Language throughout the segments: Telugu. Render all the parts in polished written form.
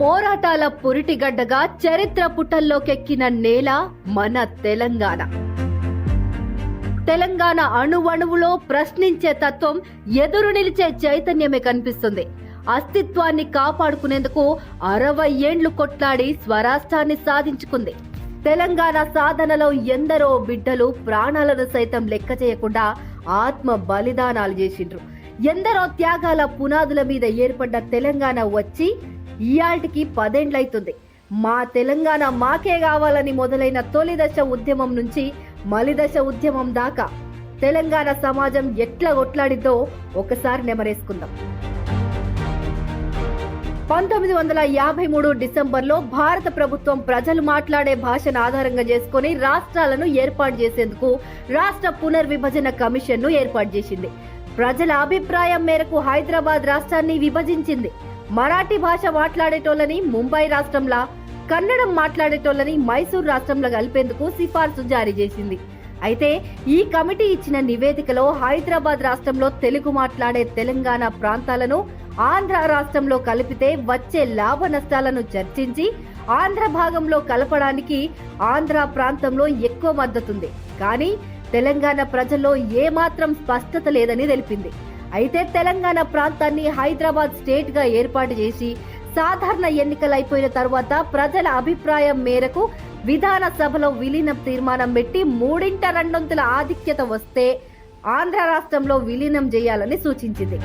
పోరాటాల పురిటిగడ్డగా చరిత్ర పుటల్లోకెక్కిన నేల మన తెలంగాణ. తెలంగాణ అణువణువులో ప్రశ్నించే తత్వం, ఎదురు నిలిచే చైతన్యమే కనిపిస్తుంది. అస్తిత్వాన్ని కాపాడుకునేందుకు 60 ఏండ్లు కొట్లాడి స్వరాష్ట్రాన్ని సాధించుకుంది. తెలంగాణ సాధనలో ఎందరో బిడ్డలు ప్రాణాలను సైతం లెక్క చేయకుండా ఆత్మ బలిదానాలు చేసిండ్రు. ఎందరో త్యాగాల పునాదుల మీద ఏర్పడ్డ తెలంగాణ వచ్చి ఇయాటికి 10 ఏండ్లైతుంది. మా తెలంగాణ మాకే కావాలని మొదలైన తొలి దశ ఉద్యమం నుంచి మలిదశ ఉద్యమం దాకా తెలంగాణ సమాజం ఎట్లా కొట్లాడిద్దో ఒకసారి నెమరేసుకుందాం. 1953 డిసెంబర్లో భారత ప్రభుత్వం ప్రజలు మాట్లాడే భాషను ఆధారంగా చేసుకుని రాష్ట్రాలను ఏర్పాటు చేసేందుకు రాష్ట్ర పునర్విభజన కమిషన్ను ఏర్పాటు చేసింది. ప్రజల అభిప్రాయం మేరకు హైదరాబాద్ రాష్ట్రాన్ని విభజించింది. మరాఠీ భాష మాట్లాడేటోళ్ళని ముంబై రాష్ట్రంలా, కన్నడం మాట్లాడేటోళ్ళని మైసూర్ రాష్ట్రంలో కలిపేందుకు సిఫార్సు జారీ చేసింది. అయితే ఈ కమిటీ ఇచ్చిన నివేదికలో హైదరాబాద్ రాష్ట్రంలో తెలుగు మాట్లాడే తెలంగాణ ప్రాంతాలను ఆంధ్ర రాష్ట్రంలో కలిపితే వచ్చే లాభ నష్టాలను చర్చించి ఆంధ్ర భాగంలో కలపడానికి ఆంధ్ర ప్రాంతంలో ఎక్కువ మద్దతుంది. కానీ తెలంగాణ ప్రజల్లో ఏమాత్రం స్పష్టత లేదని తెలిపింది. అయితే తెలంగాణ ప్రాంతాన్ని హైదరాబాద్ స్టేట్ గా ఏర్పాటు చేసి సాధారణ ఎన్నికలు అయిపోయిన తర్వాత ప్రజల అభిప్రాయం మేరకు విధాన సభలో విలీనం తీర్మానం పెట్టి 3/2 ఆధిక్యత వస్తే ఆంధ్ర రాష్ట్రంలో విలీనం చేయాలని సూచించింది.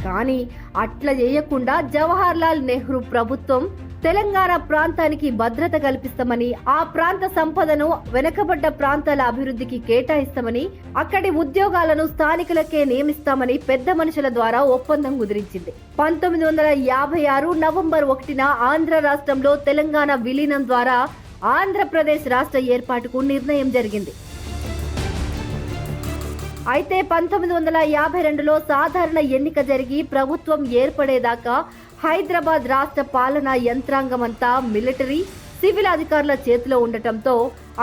కానీ అట్లా చేయకుండా జవహర్ లాల్ నెహ్రూ ప్రభుత్వం తెలంగాణ ప్రాంతానికి భద్రత కల్పిస్తామని, ఆ ప్రాంత సంపదను వెనుకబడ్డ ప్రాంతాల అభివృద్ధికి కేటాయిస్తామని, అక్కడి ఉద్యోగాలను స్థానికులకే నియమిస్తామని పెద్ద మనుషుల ద్వారా ఒప్పందం కుదిరించింది. 1956 నవంబర్ 1న ఆంధ్ర రాష్ట్రంలో తెలంగాణ విలీనం ద్వారా ఆంధ్రప్రదేశ్ రాష్ట్ర ఏర్పాటుకు నిర్ణయం జరిగింది. అయితే 1952లో సాధారణ ఎన్నిక జరిగి ప్రభుత్వం ఏర్పడేదాకా హైదరాబాద్ రాష్ట్ర పాలనా యంత్రాంగమంతా మిలిటరీ, సివిల్ అధికారుల చేతిలో ఉండటంతో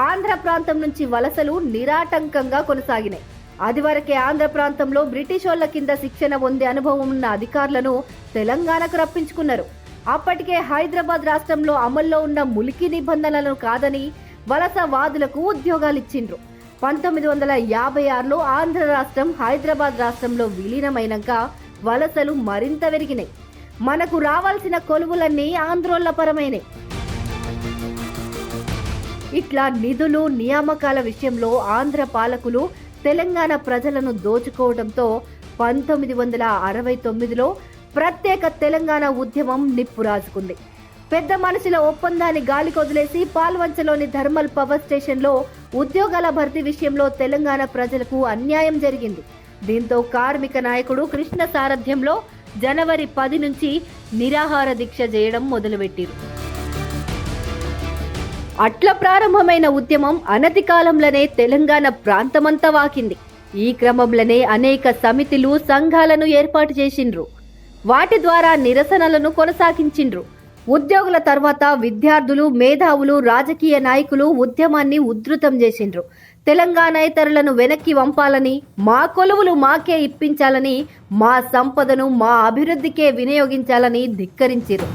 ఆంధ్ర ప్రాంతం నుంచి వలసలు నిరాటంకంగా కొనసాగినాయి. అది వరకే ఆంధ్ర ప్రాంతంలో బ్రిటిష్ వాళ్ల కింద శిక్షణ పొందే అనుభవం ఉన్న అధికారులను తెలంగాణకు రప్పించుకున్నారు. అప్పటికే హైదరాబాద్ రాష్ట్రంలో అమల్లో ఉన్న ములికి నిబంధనలను కాదని వలసవాదులకు ఉద్యోగాలు ఇచ్చిండ్రు. 1956లో ఆంధ్ర రాష్ట్రం హైదరాబాద్ రాష్ట్రంలో విలీనమైనాక వలసలు మరింత పెరిగినాయి. మనకు రావాల్సిన కొలువులన్నీ ఆంధ్రోళ్ల పరమైనవి. ఇట్లా నిధులు, నియామకాల విషయంలో ఆంధ్ర పాలకులు తెలంగాణ ప్రజలను దోచుకోవడంతో 1969లో ప్రత్యేక తెలంగాణ ఉద్యమం నిప్పురాజుకుంది. పెద్ద మనుషుల ఒప్పందాన్ని గాలికొదిలేసి పాల్వంచలోని థర్మల్ పవర్ స్టేషన్లో ఉద్యోగాల భర్తీ విషయంలో తెలంగాణ ప్రజలకు అన్యాయం జరిగింది. దీంతో కార్మిక నాయకుడు కృష్ణ సారథ్యంలో జనవరి 10 నుంచి నిరాహార దీక్ష చేయడం మొదలుపెట్టారు. అట్లా ప్రారంభమైన ఉద్యమం అనతి కాలంలోనే తెలంగాణ ప్రాంతమంతా వాకింది. ఈ క్రమంలోనే అనేక సమితులు, సంఘాలను ఏర్పాటు చేసిండ్రు. వాటి ద్వారా నిరసనలను కొనసాగించిండ్రు. ఉద్యోగుల తర్వాత విద్యార్థులు, మేధావులు, రాజకీయ నాయకులు ఉద్యమాన్ని ఉధృతం చేసిండ్రు. తెలంగాణేతరులను వెనక్కి వంపాలని, మా కొలువులు మాకే ఇప్పించాలని, మా సంపదను మా అభివృద్ధికే వినియోగించాలని ధిక్కరించారు.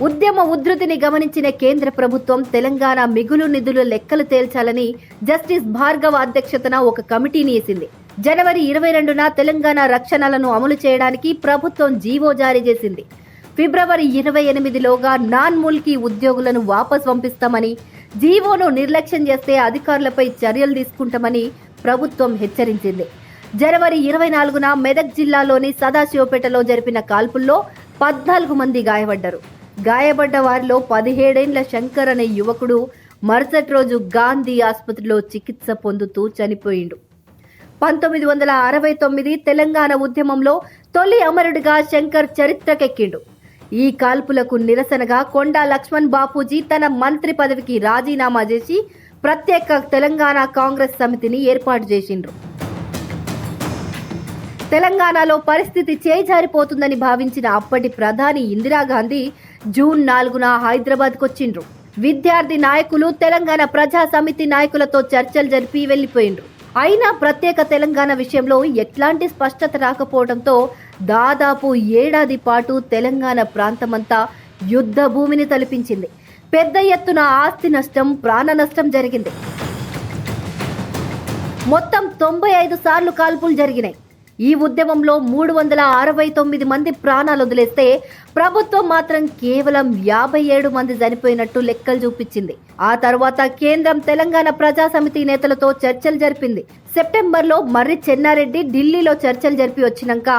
ఉద్యమ ఉధృతిని గమనించిన కేంద్ర ప్రభుత్వం తెలంగాణ మిగులు నిధుల లెక్కలు తేల్చాలని జస్టిస్ భార్గవ అధ్యక్షతన ఒక కమిటీని వేసింది. జనవరి 22న తెలంగాణ రక్షణలను అమలు చేయడానికి ప్రభుత్వం జీవో జారీ చేసింది. ఫిబ్రవరి 28లోగా నాన్ ముల్కీ ఉద్యోగులను వాపస్ పంపిస్తామని, జీవోను నిర్లక్ష్యం చేస్తే అధికారులపై చర్యలు తీసుకుంటామని ప్రభుత్వం హెచ్చరించింది. జనవరి 24న మెదక్ జిల్లాలోని సదాశివపేటలో జరిపిన కాల్పుల్లో 14 మంది గాయపడ్డారు. గాయపడ్డ వారిలో 17 ఏండ్ల శంకర్ అనే యువకుడు మరుసటి రోజు గాంధీ ఆసుపత్రిలో చికిత్స పొందుతూ చనిపోయిండు. 1969 తెలంగాణ ఉద్యమంలో తొలి అమరుడిగా శంకర్ చరిత్రకెక్కిండు. ఈ కాల్పులకు నిరసనగా కొండా లక్ష్మణ్ బాపూజీ తన మంత్రి పదవికి రాజీనామా చేసి ప్రత్యేక తెలంగాణ కాంగ్రెస్ సమితిని ఏర్పాటు చేసిండ్రు. తెలంగాణలో పరిస్థితి చేజారిపోతుందని భావించిన అప్పటి ప్రధాని ఇందిరాగాంధీ జూన్ 4న హైదరాబాద్కు వచ్చిండ్రు. విద్యార్థి నాయకులు తెలంగాణ ప్రజా సమితి నాయకులతో చర్చలు జరిపి వెళ్లిపోయిండ్రు. అయినా ప్రత్యేక తెలంగాణ విషయంలో ఎట్లాంటి స్పష్టత రాకపోవడంతో దాదాపు ఏడాది పాటు తెలంగాణ ప్రాంతమంతా యుద్ధ భూమిని తలపించింది. పెద్ద ఎత్తున ఆస్తి నష్టం, ప్రాణ నష్టం జరిగింది. మొత్తం 95 సార్లు కాల్పులు జరిగినాయి. ఈ ఉద్యమంలో 369 మంది ప్రాణాలు వదిలేస్తే ప్రభుత్వం మాత్రం కేవలం 57 మంది చనిపోయినట్టు లెక్కలు చూపించింది. ఆ తర్వాత కేంద్రం తెలంగాణ ప్రజా సమితి నేతలతో చర్చలు జరిపింది. సెప్టెంబర్లో మర్రి చెన్నారెడ్డి ఢిల్లీలో చర్చలు జరిపి వచ్చినాక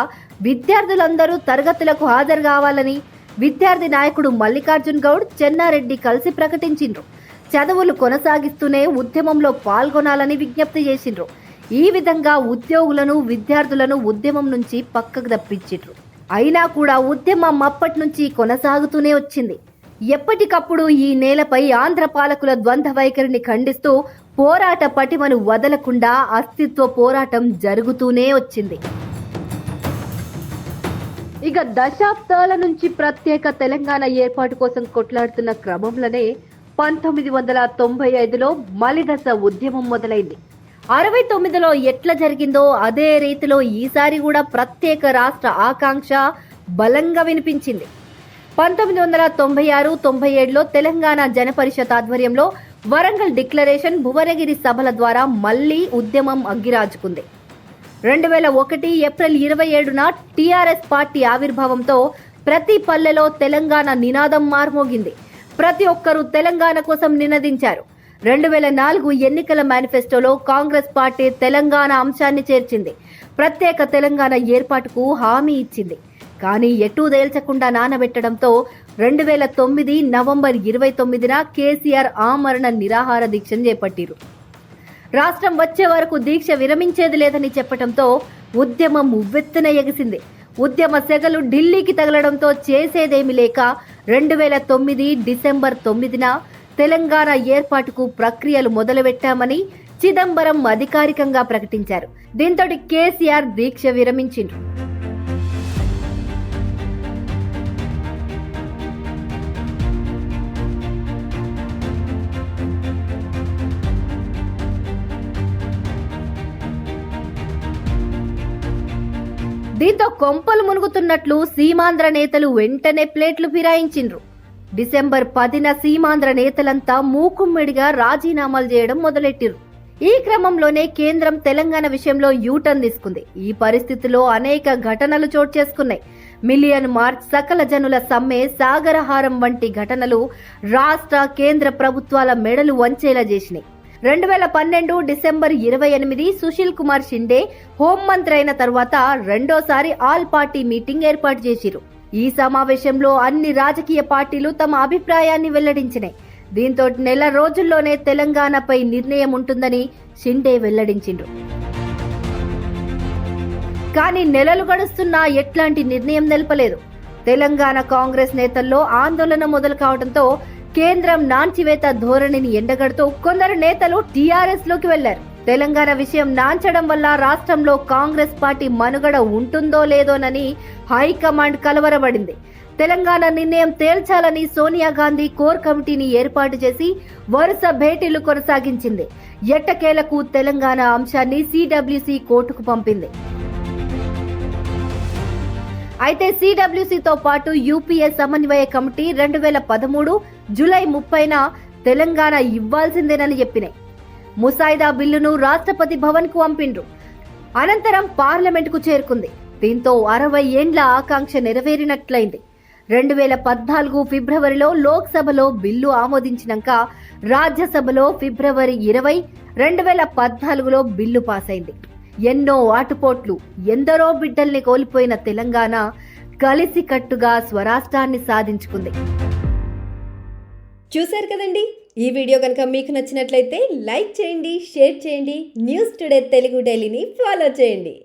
విద్యార్థులందరూ తరగతులకు హాజరు కావాలని విద్యార్థి నాయకుడు మల్లికార్జున్ గౌడ్, చెన్నారెడ్డి కలిసి ప్రకటించిండ్రు. చదువులు కొనసాగిస్తూనే ఉద్యమంలో పాల్గొనాలని విజ్ఞప్తి చేసిండ్రు. ఈ విధంగా ఉద్యోగులను, విద్యార్థులను ఉద్యమం నుంచి పక్కకు తప్పించిండ్రు. అయినా కూడా ఉద్యమం అప్పటి నుంచి కొనసాగుతూనే వచ్చింది. ఎప్పటికప్పుడు ఈ నేలపై ఆంధ్ర పాలకుల ద్వంద్వ వైఖరిని ఖండిస్తూ పోరాట పటిమను వదలకుండా అస్తిత్వ పోరాటం జరుగుతూనే వచ్చింది. ఇక దశాబ్దాల నుంచి ప్రత్యేక తెలంగాణ ఏర్పాటు కోసం కొట్లాడుతున్న క్రమంలోనే 1995లో మలిదశ ఉద్యమం మొదలైంది. 69లో ఎట్లా జరిగిందో అదే రీతిలో ఈసారి కూడా ప్రత్యేక రాష్ట్ర ఆకాంక్ష బలంగా వినిపించింది. 1996-97లో తెలంగాణ జనపరిషత్ ఆధ్వర్యంలో వరంగల్ డిక్లరేషన్, భువనగిరి సభల ద్వారా మళ్లీ ఉద్యమం అగ్గిరాజుకుంది. 2001 ఏప్రిల్ 27న టీఆర్ఎస్ పార్టీ ఆవిర్భావంతో ప్రతి పల్లెలో తెలంగాణ నినాదం మార్మోగింది. ప్రతి ఒక్కరూ తెలంగాణ కోసం నినదించారు. 2004 ఎన్నికల మేనిఫెస్టోలో కాంగ్రెస్ పార్టీ తెలంగాణ అంశాన్ని చేర్చింది. ప్రత్యేక తెలంగాణ ఏర్పాటుకు హామీ ఇచ్చింది. కానీ ఎటూ తేల్చకుండా నానబెట్టడంతో 2009 నవంబర్ 29న కేసీఆర్ ఆమరణ నిరాహార దీక్షను చేపట్టారు. రాష్ట్రం వచ్చే వరకు దీక్ష విరమించేది లేదని చెప్పడంతో ఉద్యమం ఉవ్వెత్తున ఎగిసింది. ఉద్యమ సెగలు ఢిల్లీకి తగలడంతో చేసేదేమీ లేక 2009 డిసెంబర్ 9న తెలంగాణ ఏర్పాటుకు ప్రక్రియలు మొదలుపెట్టామని చిదంబరం అధికారికంగా ప్రకటించారు. దీంతో కేసీఆర్ దీక్ష విరమించిండ్రు. దీంతో కొంపలు మునుగుతున్నట్లు సీమాంధ్ర నేతలు వెంటనే ప్లేట్లు ఫిరాయించిండ్రు. డిసెంబర్ 10న సీమాంధ్ర నేతలంతా మూకుమ్మడిగా రాజీనామాలు చేయడం మొదలెట్టిరు. ఈ క్రమంలోనే కేంద్రం తెలంగాణ విషయంలో యూటర్న్ తీసుకుంది. ఈ పరిస్థితిలో అనేక ఘటనలు చోటు చేసుకున్నాయి. మిలియన్ మార్చ్, సకల జనుల సమ్మె, సాగరహారం వంటి ఘటనలు రాష్ట్ర, కేంద్ర ప్రభుత్వాల మెడలు వంచేలా చేసినాయి. 2012 డిసెంబర్ 28 సుశీల్ కుమార్ షిండే హోంమంత్రి అయిన తర్వాత రెండోసారి ఆల్ పార్టీ మీటింగ్ ఏర్పాటు చేసిరు. ఈ సమావేశంలో అన్ని రాజకీయ పార్టీలు తమ అభిప్రాయాన్ని వెల్లడించినాయి. దీంతో నెల రోజుల్లోనే తెలంగాణపై నిర్ణయం ఉంటుందని షిండే వెల్లడించిండ్రు. కానీ నెలలు గడుస్తున్నా ఎట్లాంటి నిర్ణయం నిలపలేదు. తెలంగాణ కాంగ్రెస్ నేతల్లో ఆందోళన మొదలు కావడంతో కేంద్రం నాంచివేత ధోరణిని ఎండగడుతూ కొందరు నేతలు టీఆర్ఎస్ లోకి వెళ్లారు. తెలంగాణ విషయం నాంచడం వల్ల రాష్ట్రంలో కాంగ్రెస్ పార్టీ మనుగడ ఉంటుందో లేదోనని హైకమాండ్ కలవరపడింది. తెలంగాణ నిర్ణయం తేల్చాలని సోనియా గాంధీ కోర్ కమిటీని ఏర్పాటు చేసి వరుస భేటీలు కొనసాగించింది. ఎట్టకేలకు తెలంగాణ అంశాన్ని సిడబ్ల్యూసీ కోర్టుకు పంపింది. అయితే సిడబ్ల్యూసీతో పాటు యూపీఏ సమన్వయ కమిటీ 2013 జూలై 30న తెలంగాణ ఇవ్వాల్సిందేనని చెప్పినాయి. ముసాయిదా బిల్లును రాష్ట్రపతి భవన్ కు పంపిండ్రు. అనంతరం పార్లమెంట్ కు చేరుకుంది. దీంతో 60 ఏండ్ల ఆకాంక్ష నెరవేరినట్లయింది. 2014 ఫిబ్రవరిలో లోక్సభలో బిల్లు ఆమోదించినాక రాజ్యసభలో ఫిబ్రవరి 20, 2014లో బిల్లు పాస్ అయింది. ఎన్నో ఆటుపోట్లు, ఎందరో బిడ్డల్ని కోల్పోయిన తెలంగాణ కలిసికట్టుగా స్వరాష్ట్రాన్ని సాధించుకుంది. చూశారు కదండి, ఈ వీడియో కనుక మీకు నచ్చినట్లయితే లైక్ చేయండి, షేర్ చేయండి. న్యూస్ టుడే తెలుగు డైలీని ఫాలో చేయండి.